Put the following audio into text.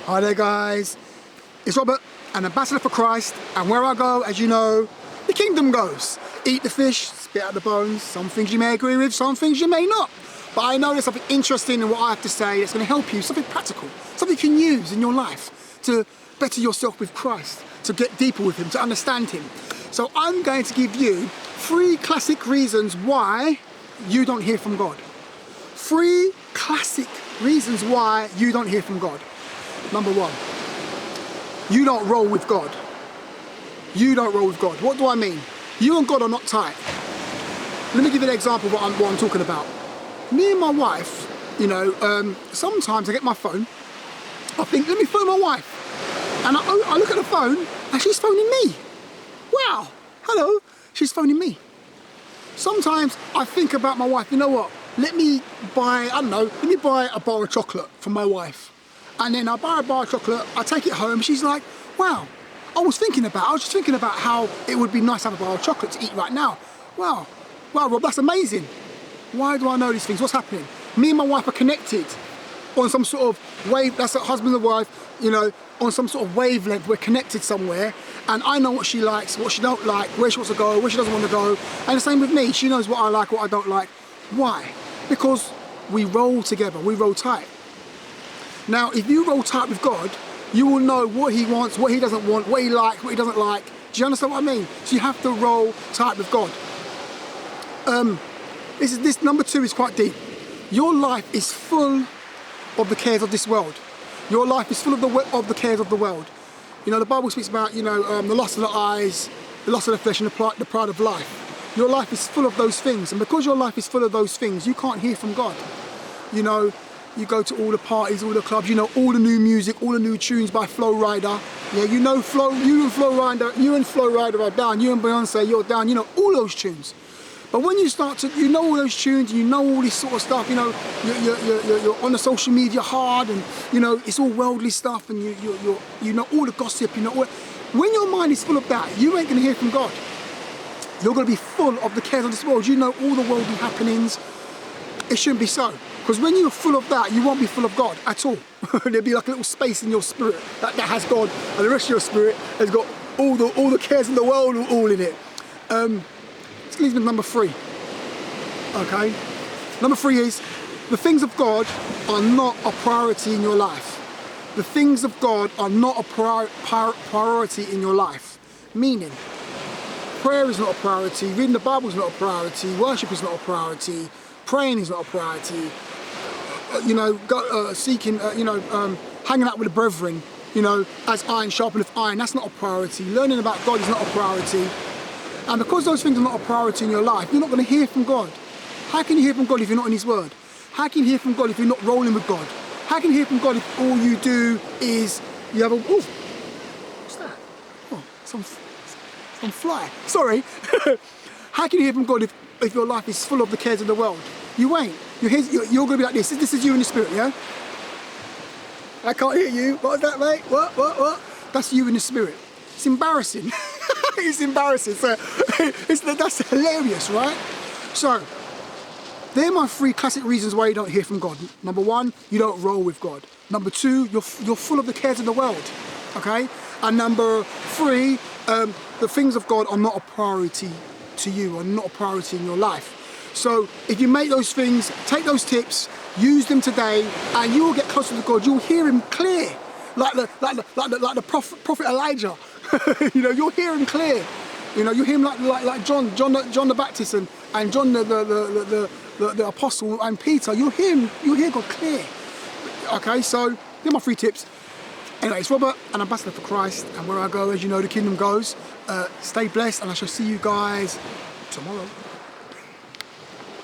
Hi there guys, it's Robert, an ambassador for Christ, and where I go, as you know, the kingdom goes. Eat the fish, spit out the bones. Some things you may agree with, some things you may not. But I know there's something interesting in what I have to say that's going to help you, something practical, something you can use in your life to better yourself with Christ, to get deeper with Him, to understand Him. So I'm going to give you 3 classic reasons why you don't hear from God. 3 classic reasons why you don't hear from God. Number 1, you don't roll with God. You don't roll with God. What do I mean? You and God are not tight. Let me give you an example of what I'm talking about. Me and my wife, sometimes I get my phone, I think, let me phone my wife. And I look at the phone and she's phoning me. Wow, hello, she's phoning me. Sometimes I think about my wife, you know what, let me buy a bar of chocolate for my wife. And then I buy a bar of chocolate, I take it home, she's like, wow, I was just thinking about how it would be nice to have a bar of chocolate to eat right now. Wow, Rob, that's amazing. Why do I know these things? What's happening? Me and my wife are connected on some sort of wave, that's a husband and wife, on some sort of wavelength, we're connected somewhere, and I know what she likes, what she don't like, where she wants to go, where she doesn't want to go, and the same with me, she knows what I like, what I don't like. Why? Because we roll together, we roll tight. Now, if you roll tight with God, you will know what He wants, what He doesn't want, what He likes, what He doesn't like. Do you understand what I mean? So you have to roll tight with God. This number 2 is quite deep. Your life is full of the cares of this world. Your life is full of the cares of the world. The Bible speaks about, the lust of the eyes, the lust of the flesh, and the pride of life. Your life is full of those things, and because your life is full of those things, you can't hear from God. You go to all the parties, all the clubs, all the new music, all the new tunes by Flo Rida. Yeah, you and Flo Rida are down, you and Beyonce, you're down, all those tunes. But when you start to, all those tunes, and all this sort of stuff, you're on the social media hard, and it's all worldly stuff, and you know all the gossip, when your mind is full of that, you ain't gonna hear from God. You're gonna be full of the cares of this world. All the worldly happenings. It shouldn't be so. Because when you're full of that, you won't be full of God at all. There'll be like a little space in your spirit that has God, and the rest of your spirit has got all the cares in the world all in it. This leads me to number 3. Okay? Number 3 is, the things of God are not a priority in your life. The things of God are not a priority in your life. Meaning, prayer is not a priority, reading the Bible is not a priority, worship is not a priority, praying is not a priority, hanging out with the brethren, as iron sharpeneth iron, that's not a priority. Learning about God is not a priority. And because those things are not a priority in your life, you're not going to hear from God. How can you hear from God if you're not in His Word? How can you hear from God if you're not rolling with God? How can you hear from God if all you do is, you have what's that? Oh, some fly. Sorry. How can you hear from God if your life is full of the cares of the world? You ain't. You're going to be like this. This is you in the spirit, yeah? I can't hear you. What was that, mate? What? That's you in the spirit. It's embarrassing. It's embarrassing. So, that's hilarious, right? So, they're my 3 classic reasons why you don't hear from God. Number 1, you don't roll with God. Number 2, you're full of the cares of the world. Okay? And number 3, the things of God are not a priority to you, are not a priority in your life. So if you make those things, take those tips, use them today, and you will get closer to God. You'll hear Him clear, like the prophet Elijah. You'll hear Him clear. You'll hear Him like John the Baptist and John the apostle and Peter. You'll hear God clear. Okay, so they're my 3 tips. Anyway, it's Robert, an ambassador for Christ, and where I go, as you know, the kingdom goes. Stay blessed, and I shall see you guys tomorrow.